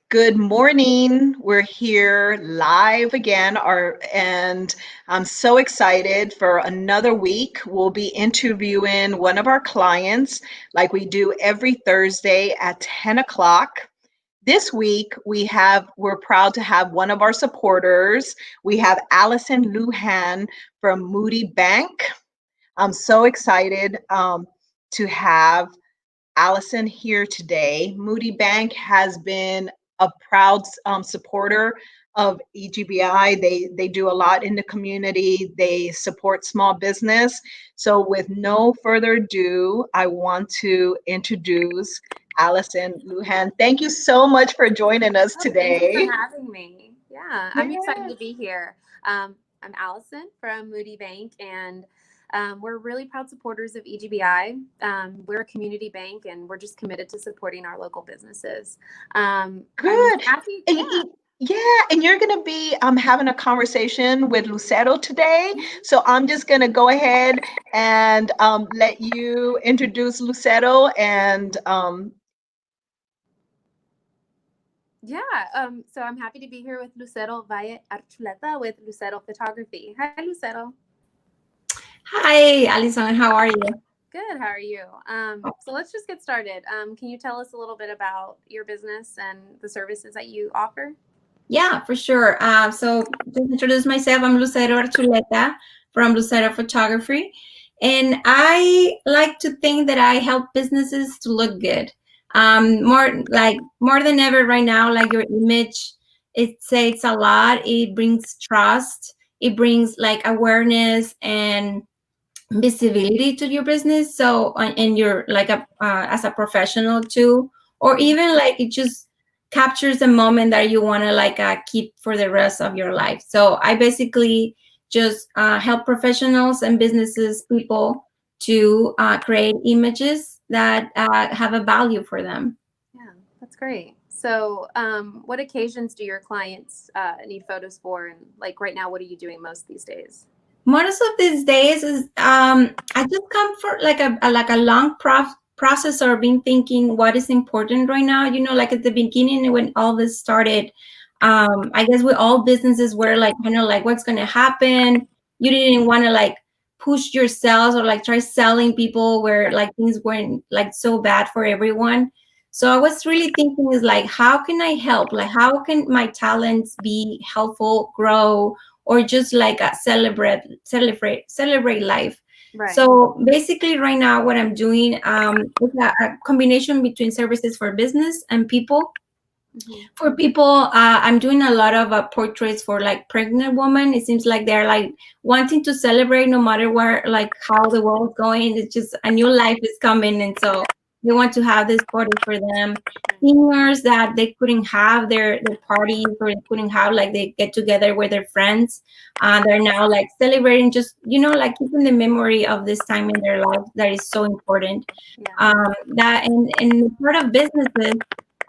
Good morning. We're here live again, and I'm so excited for another week. We'll be interviewing one of our clients like we do every Thursday at 10 o'clock. This week we're proud to have one of our supporters. We have Allison Lujan from Moody Bank. I'm so excited to have Allison here today. Moody Bank has been a proud supporter of EGBI. They do a lot in the community. They support small business. So with no further ado, I want to introduce Allison Lujan. Thank you so much for joining us Oh, thank you for today. having me. Yeah, I'm excited to be here. I'm Allison from Moody Bank, and we're really proud supporters of EGBI. We're a community bank, and we're just committed to supporting our local businesses. I'm Good. happy. And Yeah. yeah, and you're going to be having a conversation with Lucero today. Mhm. So I'm just going to go ahead and let you introduce Lucero and Yeah. So I'm happy to be here with Lucero Valle Archuleta with Lucero Photography. Hi, Lucero. Hi, Alison. How are you? Good. How are you? So let's just get started. Can you tell us a little bit about your business and the services that you offer? Yeah, for sure. So just introduce myself. I'm Lucero Archuleta from Lucero Photography, and I like to think that I help businesses to look good. More than ever right now, like your image, it says a lot. It brings trust. It brings like awareness and visibility to your business. So and you're like a as a professional too, or even like it just captures a moment that you want to like keep for the rest of your life. So I basically just help professionals and businesses people to create images that have a value for them. Yeah, that's great. So, what occasions do your clients need photos for? And like right now, what are you doing most these days? Most of these days is I just come for like a long process or been thinking what is important right now. Like at the beginning when all this started, I guess with all businesses were like kind of like what's gonna happen. You didn't want to like push yourselves or like try selling people where like things weren't like so bad for everyone. So I was really thinking is like how can I help? Like how can my talents be helpful, grow, or just like celebrate life. Right. So basically right now what I'm doing is a combination between services for business and people. Hmm. For people, I'm doing a lot of portraits for like pregnant women. It seems like they're like wanting to celebrate no matter where, like how the world's going. It's just a new life is coming, and so they want to have this party for them. Seniors that they couldn't have their parties or they couldn't have like they get together with their friends. They're now like celebrating, just like keeping the memory of this time in their life that is so important. Yeah. That and part of businesses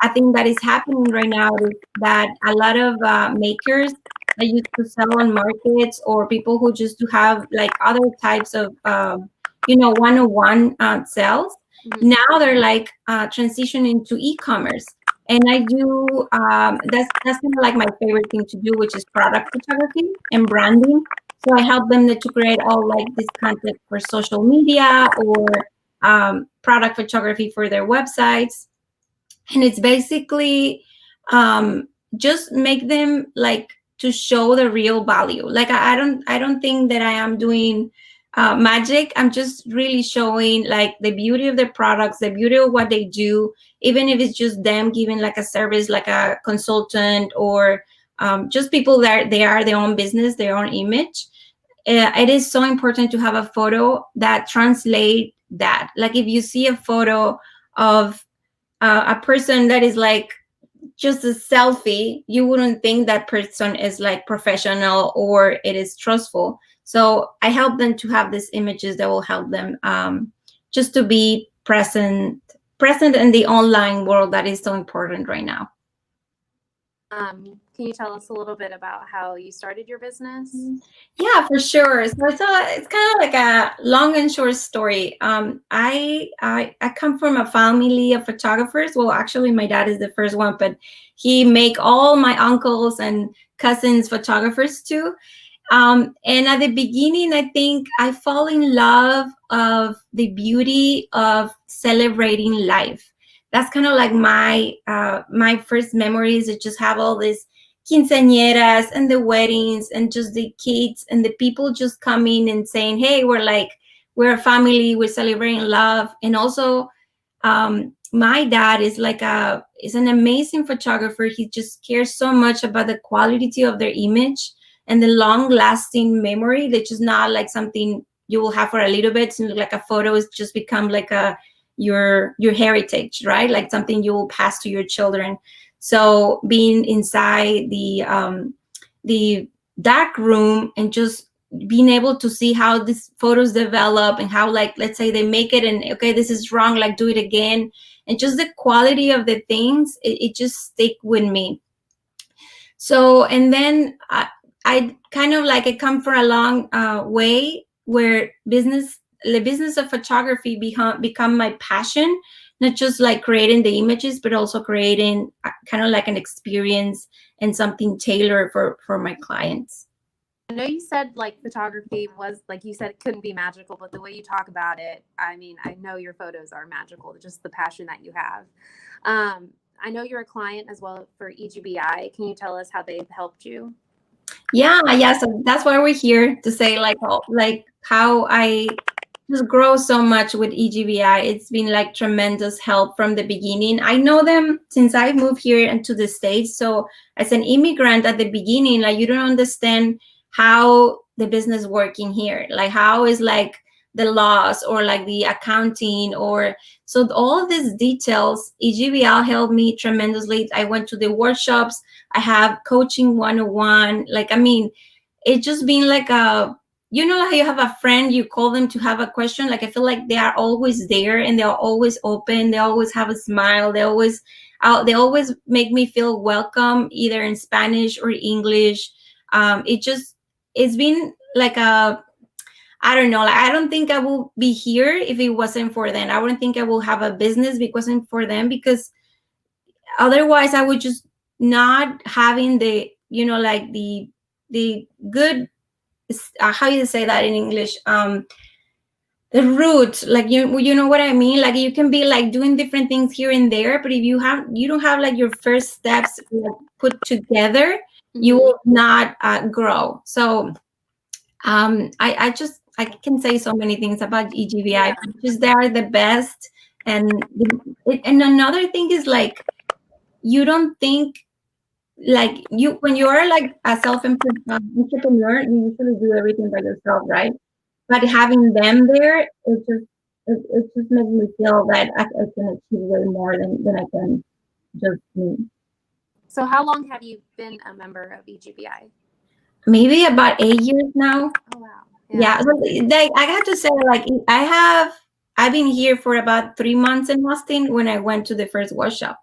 I think that is happening right now is that a lot of makers that used to sell on markets or people who just to have like other types of one-on-one sales. Hmm. Now they're like transitioning to e-commerce, and I do that's kind of like my favorite thing to do, which is product photography and branding. So I help them to create all like this content for social media or product photography for their websites, and it's basically just make them like to show the real value. Like I don't think that I am doing magic. I'm just really showing like the beauty of their products, the beauty of what they do, even if it's just them giving like a service like a consultant or just people that they are their own business, their own image. It is so important to have a photo that translate that. Like if you see a photo of a person that is like just a selfie, you wouldn't think that person is like professional or it is trustful. So I help them to have these images that will help them just to be present in the online world that is so important right now. Can you tell us a little bit about how you started your business? Yeah, for sure. So it's kind of like a long and short story. I come from a family of photographers. Well, actually, my dad is the first one, but he make all my uncles and cousins photographers too. And at the beginning, I think I fall in love of the beauty of celebrating life. That's kind of like my first memories. It just have all these quinceañeras and the weddings and just the kids and the people just coming and saying, "Hey, we're a family. We're celebrating love." And also, my dad is an amazing photographer. He just cares so much about the quality of their image and the long lasting memory, that's just not like something you will have for a little bit. So like a photo is just become like your heritage, right? Like something you will pass to your children. So being inside the dark room and just being able to see how these photos develop and how, like, let's say they make it and okay, this is wrong, like do it again. And just the quality of the things, it just stick with me. So, and then I kind of like, I come from a long way where the business of photography become my passion, not just like creating the images, but also creating kind of like an experience and something tailored for my clients. I know you said like photography was, like you said, it couldn't be magical, but the way you talk about it, I mean, I know your photos are magical, just the passion that you have. I know you're a client as well for EGBI. Can you tell us how they've helped you? Yeah. So that's why we're here to say like how I just grow so much with EGBI. It's been like tremendous help from the beginning. I know them since I moved here into the States. So as an immigrant at the beginning, like you don't understand how the business working here, like how is like the laws or like the accounting, or so all these details. EGBI helped me tremendously. I went to the workshops. I have coaching 101. Like, I mean, it just been like you know how you have a friend, you call them to have a question. Like I feel like they are always there and they're always open. They always have a smile. They always make me feel welcome, either in Spanish or English. It's been like I don't know. Like, I don't think I will be here if it wasn't for them. I wouldn't think I will have a business if it wasn't for them, because otherwise I would just not having the, you know, like the good, how you say that in English? The root, like you know what I mean? Like you can be like doing different things here and there, but if you don't have like your first steps like, put together, you will not grow. So I can say so many things about EGBI, but just they are the best. And another thing is like, you don't think like when you are like a entrepreneur, you usually do everything by yourself, right? But having them there, it just makes me feel that I can achieve way more than I can just me. So how long have you been a member of EGBI? Maybe about 8 years now. Oh wow. Yeah, like I got to say, like I've been here for about 3 months in Austin when I went to the first workshop.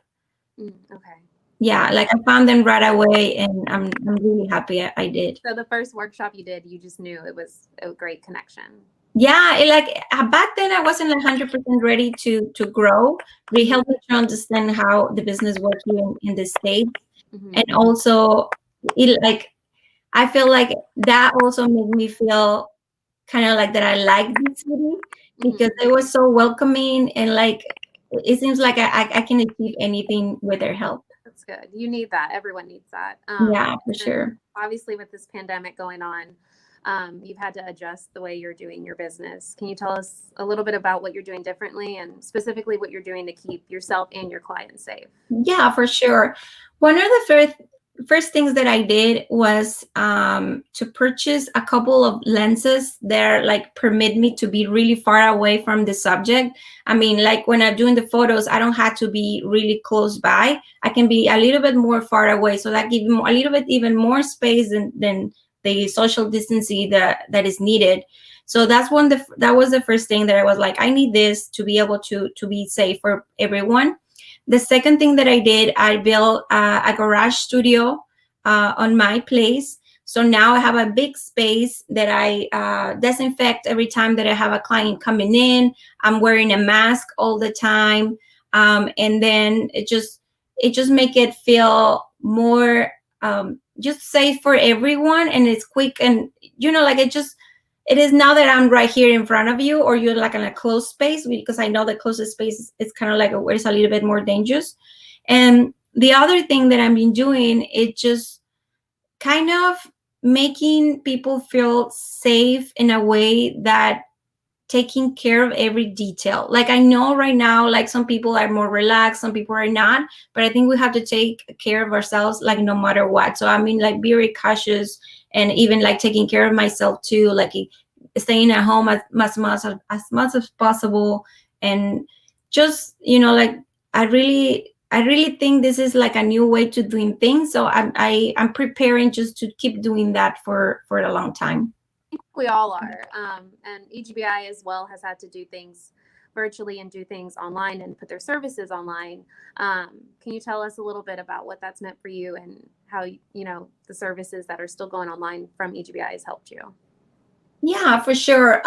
Okay. Yeah, like I found them right away, and I'm really happy I did. So the first workshop you did, you just knew it was a great connection. Yeah, back then I wasn't 100% ready to grow. They helped me to understand how the business works here in the States, and also I feel like that also made me feel kind of like that I like this city, because it was so welcoming, and like it seems like I can achieve anything with their help. That's good. You need that. Everyone needs that. Yeah, for sure. Obviously, with this pandemic going on, you've had to adjust the way you're doing your business. Can you tell us a little bit about what you're doing differently, and specifically what you're doing to keep yourself and your clients safe? Yeah, for sure. One of the first things that I did was to purchase a couple of lenses that like permit me to be really far away from the subject. I mean, like when I'm doing the photos, I don't have to be really close by. I can be a little bit more far away, so that gives me a little bit even more space than the social distancing that is needed. So that was the first thing that I was like, I need this to be able to be safe for everyone. The second thing that I did, I built a garage studio on my place. So now I have a big space that I disinfect every time that I have a client coming in. I'm wearing a mask all the time, and then it just make it feel more just safe for everyone, and it's quick, and like it is now that I'm right here in front of you, or you're like in a closed space, because I know the closest space is kind of like where it's a little bit more dangerous. And the other thing that I've been doing, it just kind of making people feel safe in a way that taking care of every detail. Like I know right now, like some people are more relaxed, some people are not, but I think we have to take care of ourselves, like no matter what. So I mean, like be very cautious, and even like taking care of myself too, like staying at home as much as possible. And just, like I really think this is like a new way to doing things. So I'm preparing just to keep doing that for a long time. We all are. And EGBI as well has had to do things virtually and do things online and put their services online. Can you tell us a little bit about what that's meant for you, and how, the services that are still going online from EGBI has helped you? Yeah, for sure.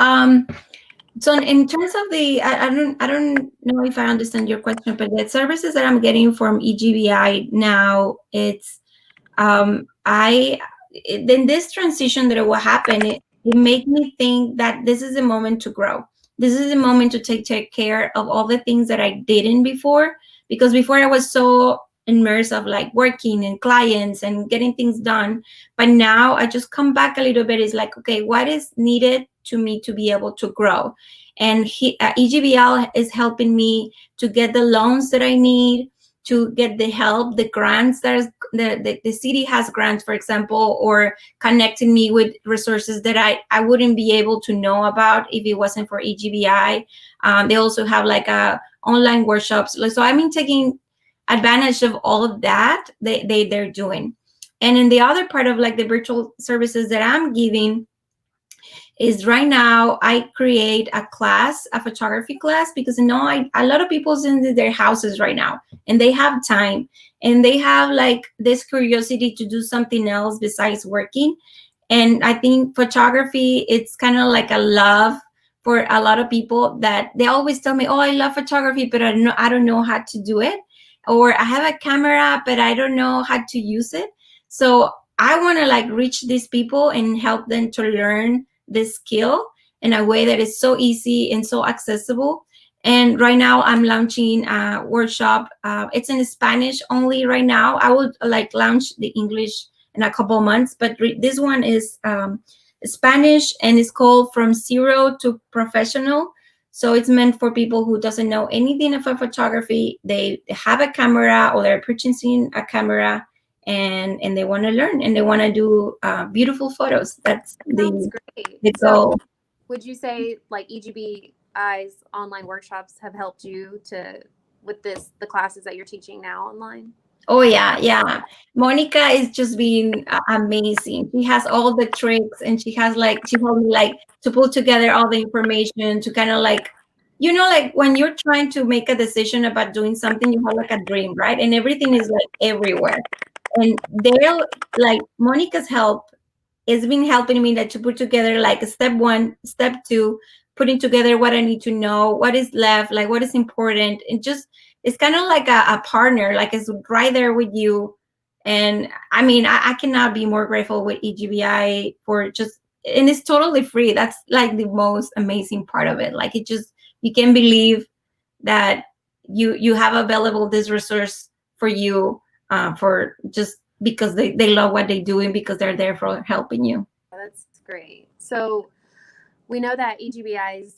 So in terms of I don't know if I understand your question, but the services that I'm getting from EGBI now, it's in this transition that will happen, it made me think that this is the moment to grow. This is the moment to take care of all the things that I didn't before, because before I was so immersed of like working and clients and getting things done. But now I just come back a little bit. It's like, okay, what is needed to me to be able to grow? And EGBL is helping me to get the loans that I need, to get the help, the grants that is, the city has grants, for example, or connecting me with resources that I wouldn't be able to know about if it wasn't for EGBI. They also have like online workshops. So I mean, taking advantage of all of that they're doing. And in the other part of like the virtual services that I'm giving, is right now I create a class, a photography class, because a lot of people's in their houses right now, and they have time, and they have like this curiosity to do something else besides working. And I think photography, it's kind of like a love for a lot of people, that they always tell me, oh, I love photography, but I don't know how to do it. Or I have a camera, but I don't know how to use it. So I want to like reach these people and help them to learn this skill in a way that is so easy and so accessible. And right now I'm launching a workshop. It's in Spanish only right now. I would like launch the English in a couple of months, but this one is Spanish, and it's called From Zero to Professional. So it's meant for people who doesn't know anything about photography. They have a camera, or they're purchasing a camera, and they want to learn, and they want to do beautiful photos. That's Sounds great. the goal. So would you say like EGBI's online workshops have helped you with the classes that you're teaching now online? Oh yeah. Monica is just being amazing. She has all the tricks, and she helped me like to put together all the information, to kind of like, like when you're trying to make a decision about doing something, you have like a dream, right? And everything is like everywhere. And they're like, Monica's help has been helping me that to put together like step 1, step 2, putting together what I need to know, what is left, like what is important. And just, it's kind of like a partner, like it's right there with you. And I mean, I cannot be more grateful with EGBI for just, and it's totally free. That's like the most amazing part of it. Like it just, you can believe that you have available this resource for you, for just because they love what they do, and because they're there for helping you. That's great. So we know that EGBI's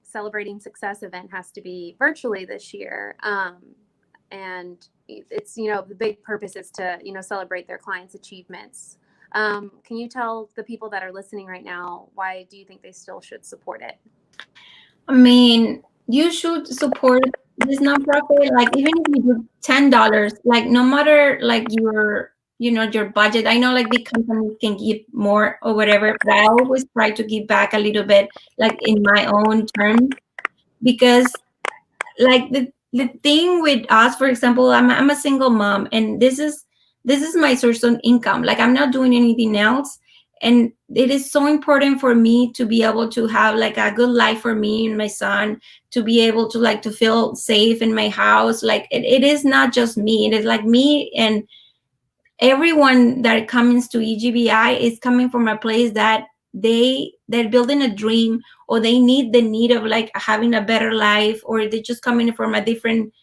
Celebrating Success event has to be virtually this year. And it's, the big purpose is to, celebrate their clients' achievements. Can you tell the people that are listening right now, why do you think they still should support it? I mean, you should support this nonprofit, like even if you do $10, like no matter like your budget. I know like big companies can give more or whatever, but I always try to give back a little bit, like in my own terms, because like the thing with us, for example, I'm a single mom, and this is my source of income. Like, I'm not doing anything else, and it is so important for me to be able to have like a good life for me and my son, to be able to like to feel safe in my house. Like, it is not just me, it is like me and everyone that comes to EGBI is coming from a place that they're building a dream, or they need of like having a better life, or they're just coming from a different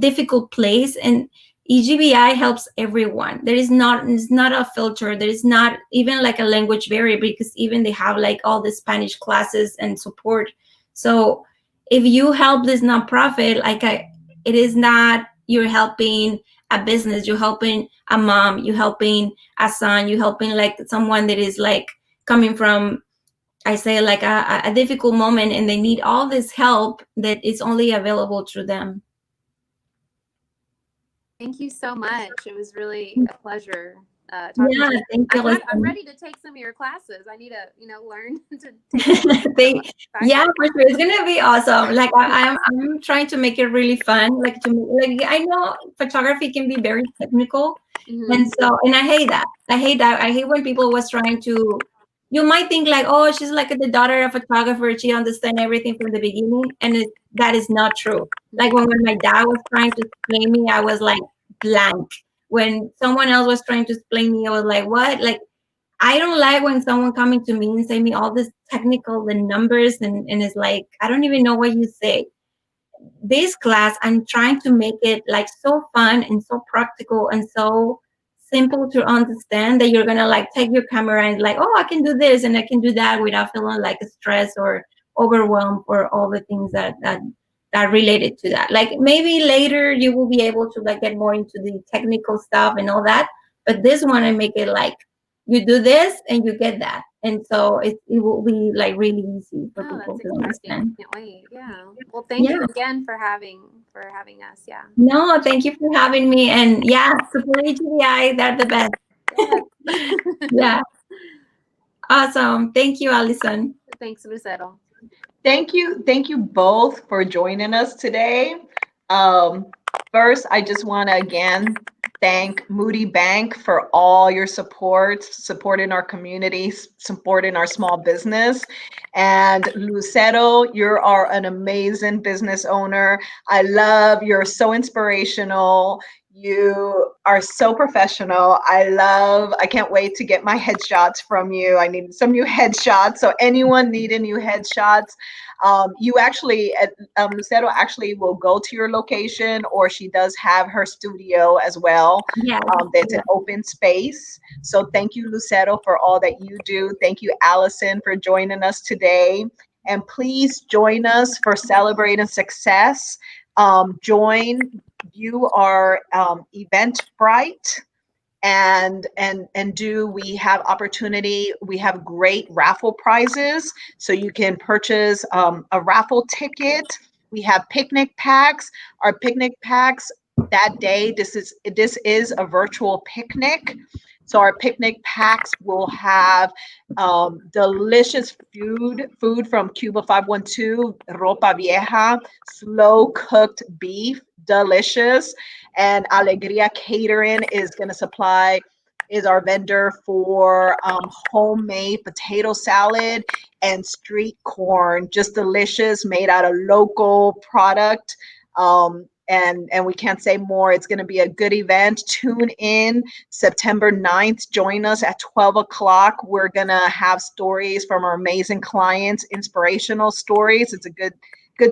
difficult place. And EGBI helps everyone. It's not a filter. There is not even like a language barrier, because even they have like all the Spanish classes and support. So if you help this nonprofit, it is not you're helping a business, you're helping a mom, you're helping a son, you're helping like someone that is like coming from, I say, like a difficult moment, and they need all this help that is only available through them. Thank you so much. It was really a pleasure talking Yeah, to you. thank you. I'm ready to take some of your classes. I need to, learn to take Yeah, for sure, it's gonna be awesome. Like, I'm trying to make it really fun. Like, I know photography can be very technical, and I hate that. I hate when people was trying to. You might think like, oh, she's like the daughter of a photographer. She understands everything from the beginning, and that is not true. Like, when my dad was trying to explain me, I was like blank. When someone else was trying to explain me, I was like, what? Like, I don't like when someone coming to me and say me all this technical and numbers, and it's like, I don't even know what you say. This class, I'm trying to make it like so fun and so practical and so simple to understand, that you're gonna like take your camera and like, oh, I can do this and I can do that without feeling like stressed or overwhelmed for all the things that related to that. Like, maybe later you will be able to like get more into the technical stuff and all that, but this one I make it like you do this and you get that, and so it will be like really easy for people to understand. Can't wait. Yeah. Well, thank you again for having us. Yeah. No, thank you for having me, and yeah, support EGBI. They're the best. Yeah. Awesome. Thank you, Allison. Thanks, Lucero. Thank you both for joining us today. First, I just want to again thank Moody Bank for all your support, supporting our community, supporting our small business. And Lucero, you are an amazing business owner. You're so inspirational. You are so professional. I can't wait to get my headshots from you. I need some new headshots. So anyone needing new headshots, Lucero actually will go to your location, or she does have her studio as well. Yeah. That's an open space. So thank you, Lucero, for all that you do. Thank you, Allison, for joining us today. And please join us for Celebrating Success. View our Eventbrite, and we have opportunity. We have great raffle prizes, so you can purchase a raffle ticket. We have picnic packs. Our picnic packs that day, this is a virtual picnic. So our picnic packs will have delicious food from Cuba 512, Ropa Vieja, slow cooked beef, delicious. And Alegria Catering is our vendor for homemade potato salad and street corn, just delicious, made out of local product. And we can't say more. It's going to be a good event. Tune in September 9th. Join us at 12 o'clock. We're going to have stories from our amazing clients, inspirational stories. It's a good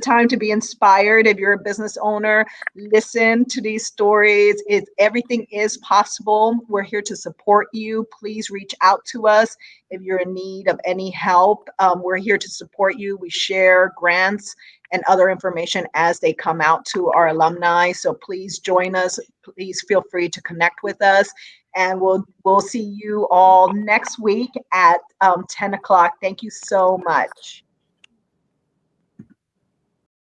time to be inspired. If you're a business owner, listen to these stories. Everything is possible. We're here to support you. Please reach out to us if you're in need of any help. We're here to support you. We share grants and other information as they come out to our alumni. So please join us. Please feel free to connect with us. And we'll see you all next week at 10 o'clock. Thank you so much.